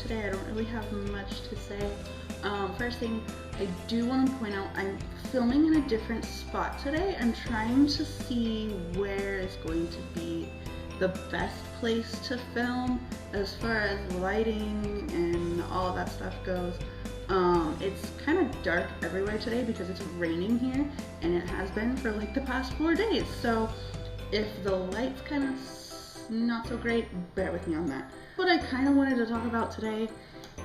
today. I don't really have much to say. First thing, I do want to point out I'm filming in a different spot today. I'm trying to see where is going to be the best place to film as far as lighting and all that stuff goes. It's kind of dark everywhere today because it's raining here, and it has been for like the past 4 days. So if the light's kind of not so great, bear with me on that. What I kind of wanted to talk about today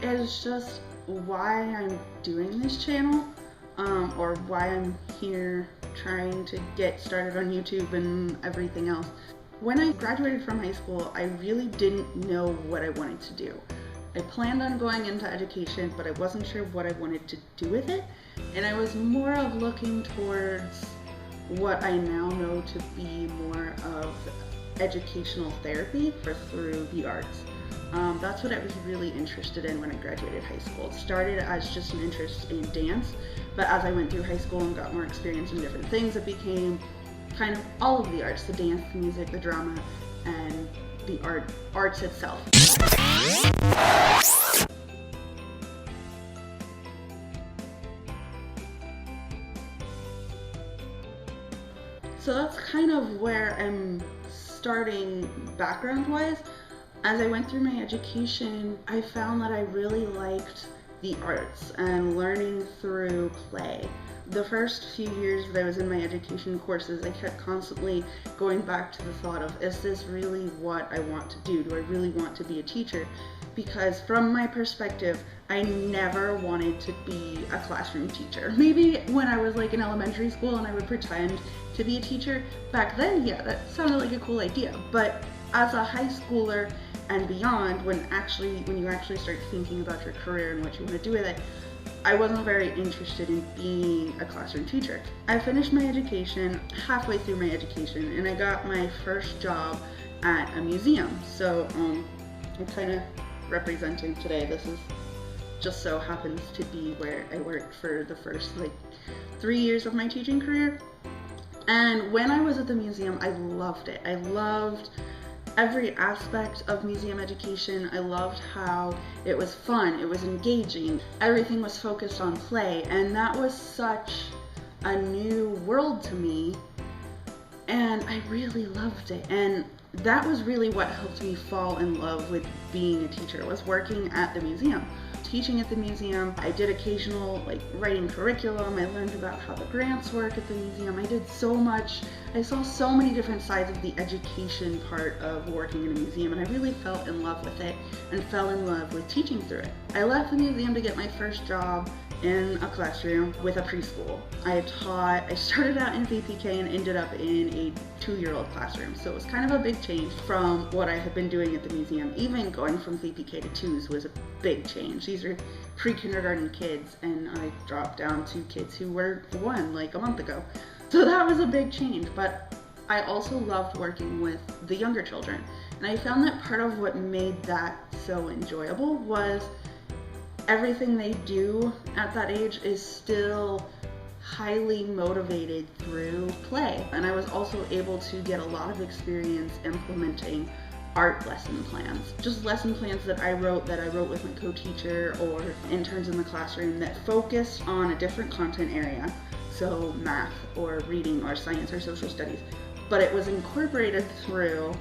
is just why I'm doing this channel, or why I'm here trying to get started on YouTube and everything else. When I graduated from high school, I really didn't know what I wanted to do. I planned on going into education, but I wasn't sure what I wanted to do with it, and I was more of looking towards what I now know to be more of educational therapy or through the arts. That's what I was really interested in when I graduated high school. It started as just an interest in dance, but as I went through high school and got more experience in different things, it became kind of all of the arts, the dance, the music, the drama, and the arts itself. So that's kind of where I'm starting background-wise. As I went through my education, I found that I really liked the arts and learning through play. The first few years that I was in my education courses, I kept constantly going back to the thought of, is this really what I want to do? Do I really want to be a teacher? Because from my perspective, I never wanted to be a classroom teacher. Maybe when I was like in elementary school and I would pretend to be a teacher, back then, yeah, that sounded like a cool idea. But as a high schooler and beyond, when you actually start thinking about your career and what you want to do with it, I wasn't very interested in being a classroom teacher. I finished my education, halfway through my education, and I got my first job at a museum. So I'm kind of representing today. This is just so happens to be where I worked for the first like 3 years of my teaching career. And when I was at the museum, I loved it. I loved every aspect of museum education. I loved how it was fun, it was engaging, everything was focused on play, and that was such a new world to me, and I really loved it. And that was really what helped me fall in love with being a teacher, was working at the museum. Teaching at the museum, I did occasional like writing curriculum, I learned about how the grants work at the museum. I did so much, I saw so many different sides of the education part of working in a museum, and I really fell in love with it and fell in love with teaching through it. I left the museum to get my first job in a classroom with a preschool. I started out in VPK and ended up in a 2-year-old classroom. So it was kind of a big change from what I had been doing at the museum. Even going from VPK to 2s was a big change. These are pre-kindergarten kids, and I dropped down to kids who were 1 like a month ago. So that was a big change, but I also loved working with the younger children. And I found that part of what made that so enjoyable was everything they do at that age is still highly motivated through play. And I was also able to get a lot of experience implementing art lesson plans. Just lesson plans that I wrote with my co-teacher or interns in the classroom that focused on a different content area. So math or reading or science or social studies. But it was incorporated through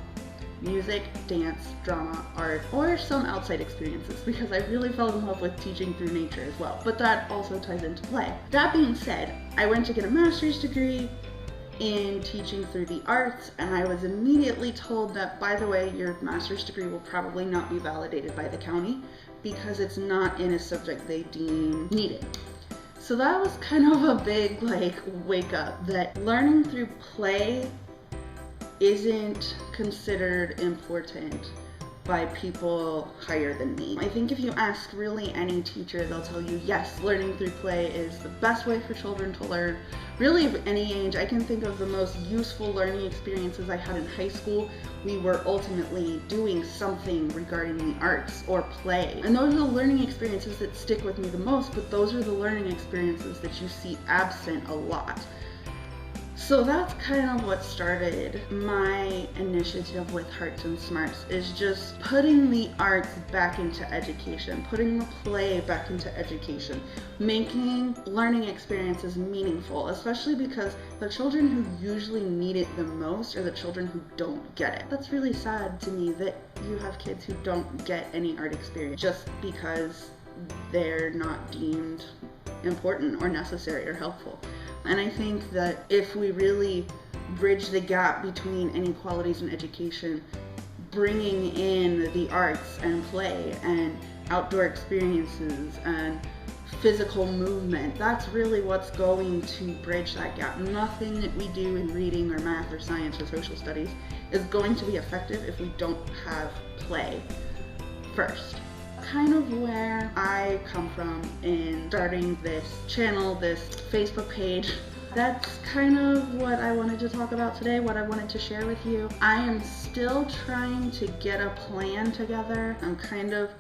music, dance, drama, art, or some outside experiences, because I really fell in love with teaching through nature as well. But that also ties into play. That being said, I went to get a master's degree in teaching through the arts, and I was immediately told that, by the way, your master's degree will probably not be validated by the county because it's not in a subject they deem needed. So that was kind of a big wake up that learning through play isn't considered important by people higher than me. I think if you ask really any teacher, they'll tell you, yes, learning through play is the best way for children to learn. Really, of any age, I can think of the most useful learning experiences I had in high school. We were ultimately doing something regarding the arts or play. And those are the learning experiences that stick with me the most, but those are the learning experiences that you see absent a lot. So that's kind of what started my initiative with Hearts and Smarts, is just putting the arts back into education, putting the play back into education, making learning experiences meaningful, especially because the children who usually need it the most are the children who don't get it. That's really sad to me that you have kids who don't get any art experience just because they're not deemed important or necessary or helpful. And I think that if we really bridge the gap between inequalities in education, bringing in the arts and play and outdoor experiences and physical movement, that's really what's going to bridge that gap. Nothing that we do in reading or math or science or social studies is going to be effective if we don't have play first. Kind of where I come from in starting this channel, this Facebook page. That's kind of what I wanted to talk about today, what I wanted to share with you. I am still trying to get a plan together. I'm kind of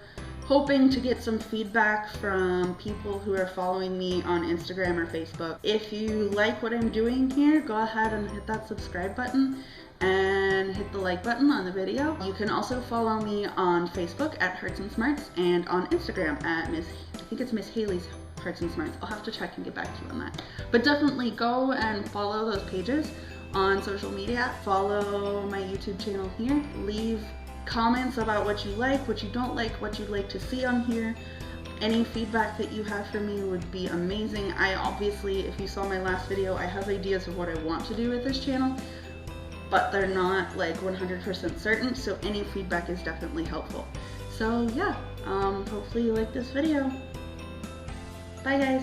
hoping to get some feedback from people who are following me on Instagram or Facebook. If you like what I'm doing here, go ahead and hit that subscribe button and hit the like button on the video. You can also follow me on Facebook at Hearts and Smarts and on Instagram at I think it's Miss Haley's Hearts and Smarts. I'll have to check and get back to you on that. But definitely go and follow those pages on social media. Follow my YouTube channel here. Leave comments about what you like, what you don't like, what you'd like to see on here. Any feedback that you have for me would be amazing. I obviously, if you saw my last video, I have ideas of what I want to do with this channel, but they're not like 100% certain, so any feedback is definitely helpful. So yeah, hopefully you like this video. Bye guys.